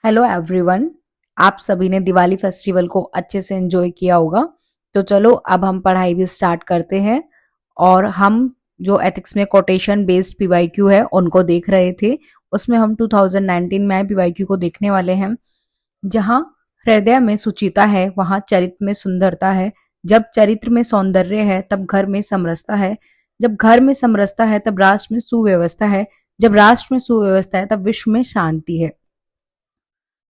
Hello everyone. आप सभी ने दिवाली फेस्टिवल को अच्छे से एंजॉय किया होगा। तो चलो अब हम पढ़ाई भी स्टार्ट करते हैं। और हम जो एथिक्स में कोटेशन बेस्ड पीवाईक्यू है उनको देख रहे थे। उसमें हम 2019 में पीवाईक्यू को देखने वाले हैं। जहां हृदय में सुचिता है वहां चरित्र में सुंदरता है। जब चरित्र में सौंदर्य है तब घर में समरसता है। जब घर में समरसता है तब राष्ट्र में सुव्यवस्था है। जब राष्ट्र में सुव्यवस्था है तब विश्व में शांति है।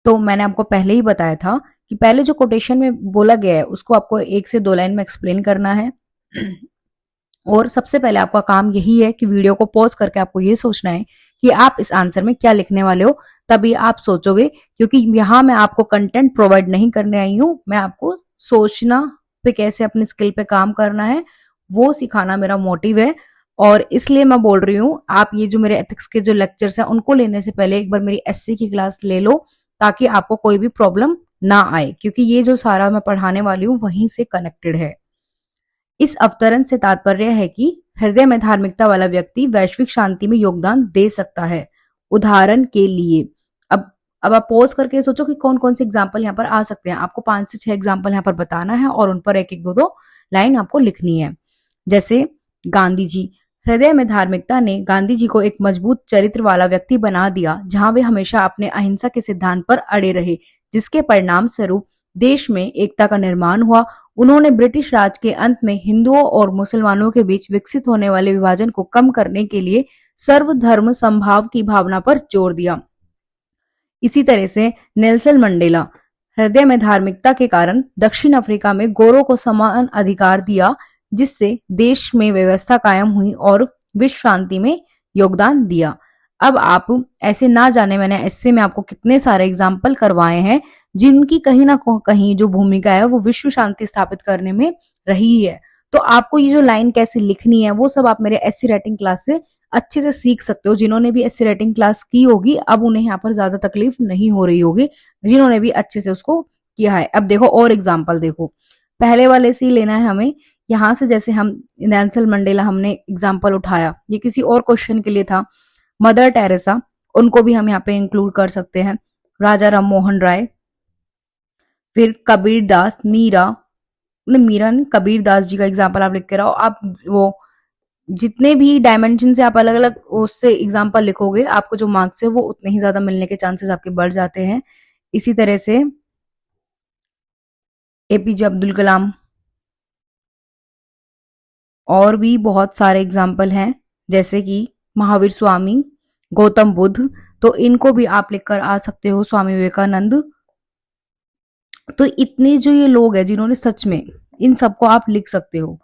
तो मैंने आपको पहले ही बताया था कि पहले जो कोटेशन में बोला गया है उसको आपको 1 से 2 लाइन में एक्सप्लेन करना है। और सबसे पहले आपका काम यही है कि वीडियो को पॉज करके आपको ये सोचना है कि आप इस आंसर में क्या लिखने वाले हो। तभी आप सोचोगे, क्योंकि यहाँ मैं आपको कंटेंट प्रोवाइड नहीं करने आई हूँ, मैं आपको सोचना पे कैसे अपनी स्किल पे काम करना है वो सिखाना मेरा मोटिव है। और इसलिए मैं बोल रही हूँ आप ये जो मेरे एथिक्स के जो लेक्चर्स हैं उनको लेने से पहले एक बार मेरी एससी की क्लास ले लो, ताकि आपको कोई भी प्रॉब्लम ना आए, क्योंकि ये जो सारा मैं पढ़ाने वाली हूँ वहीं से कनेक्टेड है। इस अवतरण से तात्पर्य है कि हृदय में धार्मिकता वाला व्यक्ति वैश्विक शांति में योगदान दे सकता है। उदाहरण के लिए अब आप पॉज करके सोचो कि कौन कौन से एग्जाम्पल यहाँ पर आ सकते हैं। आपको 5 से 6 एग्जाम्पल यहाँ पर बताना है और उन पर एक एक दो दो लाइन आपको लिखनी है। जैसे गांधी जी, हृदय में धार्मिकता ने गांधी जी को एक मजबूत चरित्र वाला व्यक्ति बना दिया, जहां वे हमेशा अपने अहिंसा के सिद्धांत पर अड़े रहे, जिसके परिणाम स्वरूप देश में एकता का निर्माण हुआ। उन्होंने ब्रिटिश राज के अंत में हिंदुओं और मुसलमानों के बीच विकसित होने वाले विभाजन को कम करने के लिए सर्वधर्म समभाव की भावना पर जोर दिया। इसी तरह से नेल्सन मंडेला, हृदय में धार्मिकता के कारण दक्षिण अफ्रीका में गोरों को समान अधिकार दिया, जिससे देश में व्यवस्था कायम हुई और विश्व शांति में योगदान दिया। अब आप ऐसे ना जाने मैंने इससे में आपको कितने सारे एग्जाम्पल करवाए हैं जिनकी कहीं ना कहीं जो भूमिका है वो विश्व शांति स्थापित करने में रही है। तो आपको ये जो लाइन कैसे लिखनी है वो सब आप मेरे एससी राइटिंग क्लास से अच्छे से सीख सकते हो। जिन्होंने भी एससी राइटिंग क्लास की होगी अब उन्हें यहाँ पर ज्यादा तकलीफ नहीं हो रही होगी, जिन्होंने भी अच्छे से उसको किया है। अब देखो और एग्जाम्पल देखो, पहले वाले से ही लेना है हमें। यहाँ से जैसे हम नेल्सन मंडेला हमने एग्जाम्पल उठाया, ये किसी और क्वेश्चन के लिए था। मदर टेरेसा, उनको भी हम यहाँ पे इंक्लूड कर सकते हैं। राजा राम मोहन राय, फिर कबीर दास, मीरा, मीरा नहीं कबीर दास जी का एग्जाम्पल आप लिख के रहो। आप वो जितने भी डायमेंशन से आप अलग अलग उससे एग्जाम्पल लिखोगे आपको जो मार्क्स है वो उतने ही ज्यादा मिलने के चांसेस आपके बढ़ जाते हैं। इसी तरह से एपीजे अब्दुल कलाम, और भी बहुत सारे एग्जाम्पल हैं जैसे कि महावीर स्वामी, गौतम बुद्ध, तो इनको भी आप लिखकर आ सकते हो। स्वामी विवेकानंद, तो इतने जो ये लोग हैं जिन्होंने सच में, इन सबको आप लिख सकते हो,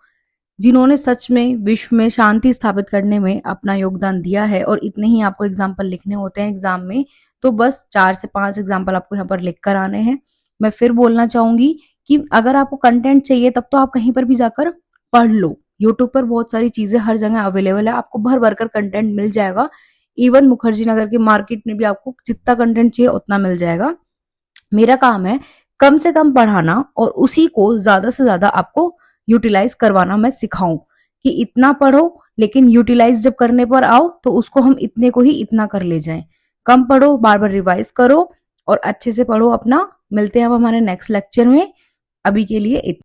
जिन्होंने सच में विश्व में शांति स्थापित करने में अपना योगदान दिया है। और इतने ही आपको एग्जाम्पल लिखने होते हैं एग्जाम में। तो बस 4 से 5 एग्जाम्पल आपको यहाँ पर लिख कर आने हैं। मैं फिर बोलना चाहूंगी कि अगर आपको कंटेंट चाहिए तब तो आप कहीं पर भी जाकर पढ़ लो। यूट्यूब पर बहुत सारी चीजें हर जगह अवेलेबल है, आपको भर भर कर कंटेंट मिल जाएगा। इवन मुखर्जी नगर के मार्केट में भी आपको जितना कंटेंट चाहिए उतना मिल जाएगा। मेरा काम है कम से कम पढ़ाना और उसी को ज्यादा से ज्यादा आपको यूटिलाइज करवाना मैं सिखाऊं कि इतना पढ़ो लेकिन यूटिलाइज जब करने पर आओ तो उसको हम इतने को ही इतना कर ले जाएं। कम पढ़ो, बार बार रिवाइज करो और अच्छे से पढ़ो अपना। मिलते हैं अब हमारे नेक्स्ट लेक्चर में। अभी के लिए इतना।